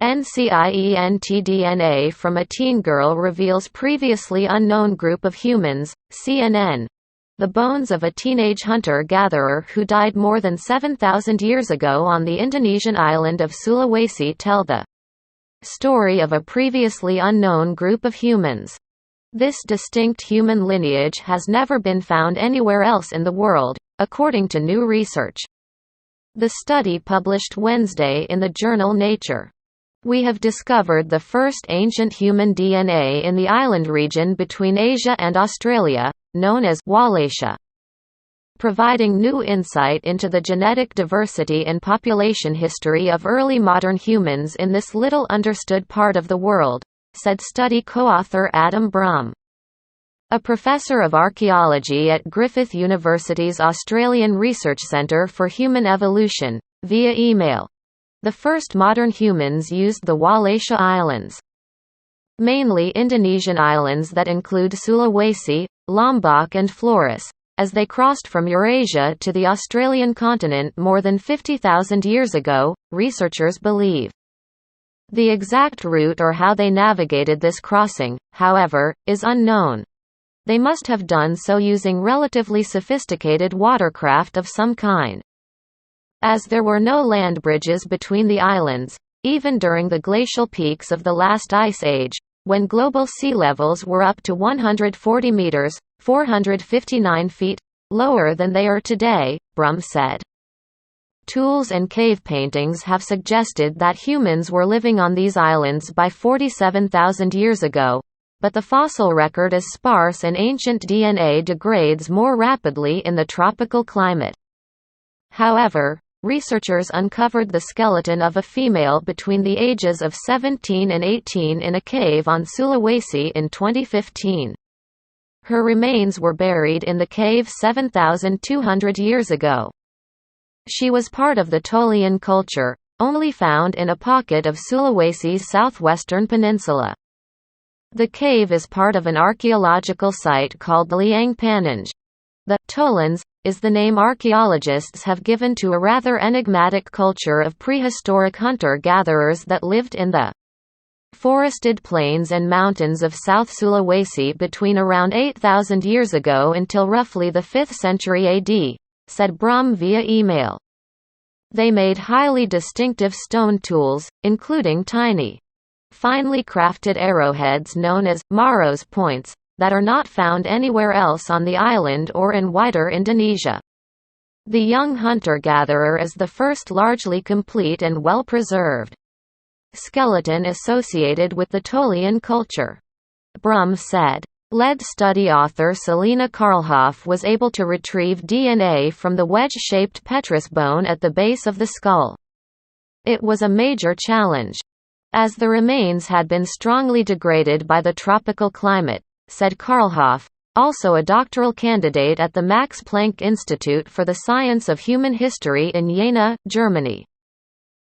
ncient DNA from a teen girl reveals previously unknown group of humans, CNN. The bones of a teenage hunter-gatherer who died more than 7,000 years ago on the Indonesian island of Sulawesi tell the story of a previously unknown group of humans. This distinct human lineage has never been found anywhere else in the world, according to new research. The study published Wednesday in the journal Nature. We have discovered the first ancient human DNA in the island region between Asia and Australia, known as Wallacea, providing new insight into the genetic diversity and population history of early modern humans in this little understood part of the world, said study co-author Adam Brum, a professor of archaeology at Griffith University's Australian Research Centre for Human Evolution, via email. The first modern humans used the Wallacea Islands, mainly Indonesian islands that include Sulawesi, Lombok and Flores, as they crossed from Eurasia to the Australian continent more than 50,000 years ago, researchers believe. The exact route or how they navigated this crossing, however, is unknown. They must have done so using relatively sophisticated watercraft of some kind. As there were no land bridges between the islands, even during the glacial peaks of the last ice age, when global sea levels were up to 140 meters, 459 feet, lower than they are today, Brum said. Tools and cave paintings have suggested that humans were living on these islands by 47,000 years ago, but the fossil record is sparse and ancient DNA degrades more rapidly in the tropical climate. However, researchers uncovered the skeleton of a female between the ages of 17 and 18 in a cave on Sulawesi in 2015. Her remains were buried in the cave 7,200 years ago. She was part of the Tolian culture, only found in a pocket of Sulawesi's southwestern peninsula. The cave is part of an archaeological site called the Liang Panenge. The Tolans is the name archaeologists have given to a rather enigmatic culture of prehistoric hunter-gatherers that lived in the forested plains and mountains of South Sulawesi between around 8,000 years ago until roughly the 5th century AD, said Brum via email. They made highly distinctive stone tools, including tiny, finely crafted arrowheads known as Maros points, that are not found anywhere else on the island or in wider Indonesia. The young hunter-gatherer is the first largely complete and well-preserved skeleton associated with the Tolian culture, Brum said. Lead study author Selina Karlhoff was able to retrieve DNA from the wedge-shaped petrous bone at the base of the skull. It was a major challenge, as the remains had been strongly degraded by the tropical climate, said Karlhoff, also a doctoral candidate at the Max Planck Institute for the Science of Human History in Jena, Germany.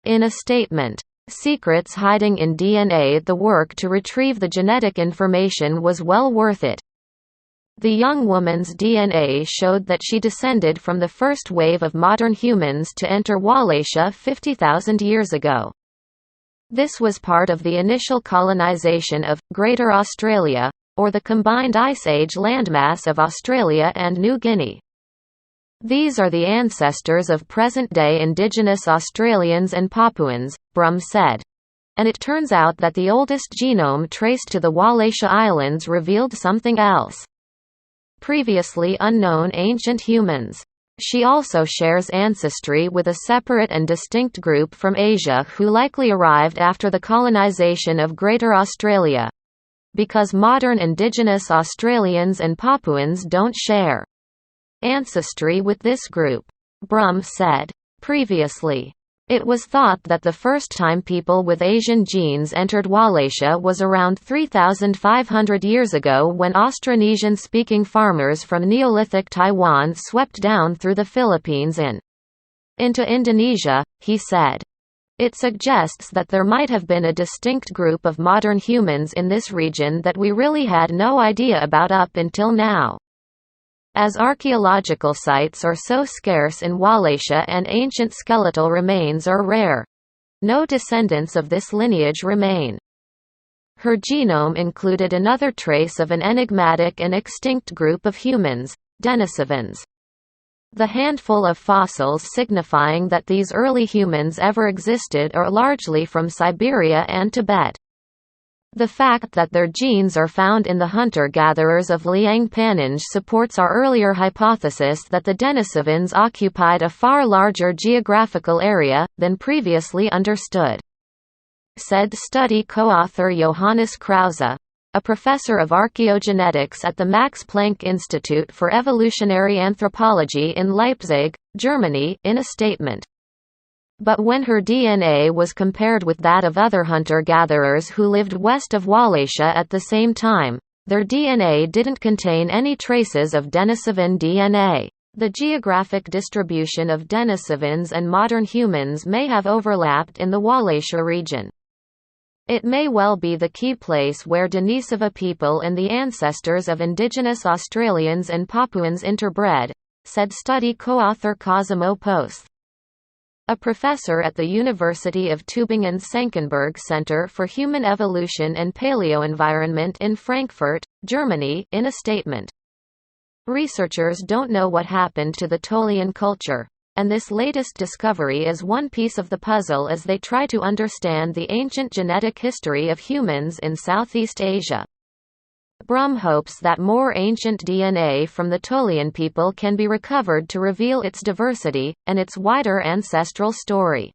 In a statement, "Secrets hiding in DNA. The work to retrieve the genetic information was well worth it. The young woman's DNA showed that she descended from the first wave of modern humans to enter Wallacea 50,000 years ago. This was part of the initial colonization of Greater Australia, or the combined Ice Age landmass of Australia and New Guinea. These are the ancestors of present-day Indigenous Australians and Papuans," Brum said. And it turns out that the oldest genome traced to the Wallacea Islands revealed something else. Previously unknown ancient humans. She also shares ancestry with a separate and distinct group from Asia who likely arrived after the colonization of Greater Australia, because modern Indigenous Australians and Papuans don't share ancestry with this group, Brum said. Previously, it was thought that the first time people with Asian genes entered Wallacea was around 3,500 years ago when Austronesian-speaking farmers from Neolithic Taiwan swept down through the Philippines and into Indonesia, he said. It suggests that there might have been a distinct group of modern humans in this region that we really had no idea about up until now. As archaeological sites are so scarce in Wallacea and ancient skeletal remains are rare, no descendants of this lineage remain. Her genome included another trace of an enigmatic and extinct group of humans, Denisovans. The handful of fossils signifying that these early humans ever existed are largely from Siberia and Tibet. The fact that their genes are found in the hunter-gatherers of Liang Panenge supports our earlier hypothesis that the Denisovans occupied a far larger geographical area than previously understood, said study co-author Johannes Krause, a professor of archaeogenetics at the Max Planck Institute for Evolutionary Anthropology in Leipzig, Germany, in a statement. But when her DNA was compared with that of other hunter-gatherers who lived west of Wallachia at the same time, their DNA didn't contain any traces of Denisovan DNA. The geographic distribution of Denisovans and modern humans may have overlapped in the Wallachia region. It may well be the key place where Denisova people and the ancestors of indigenous Australians and Papuans interbred, said study co-author Cosimo Poth, a professor at the University of Tübingen's Senckenberg Center for Human Evolution and Paleoenvironment in Frankfurt, Germany, in a statement. Researchers don't know what happened to the Tolian culture, and this latest discovery is one piece of the puzzle as they try to understand the ancient genetic history of humans in Southeast Asia. Brum hopes that more ancient DNA from the Tolian people can be recovered to reveal its diversity, and its wider ancestral story.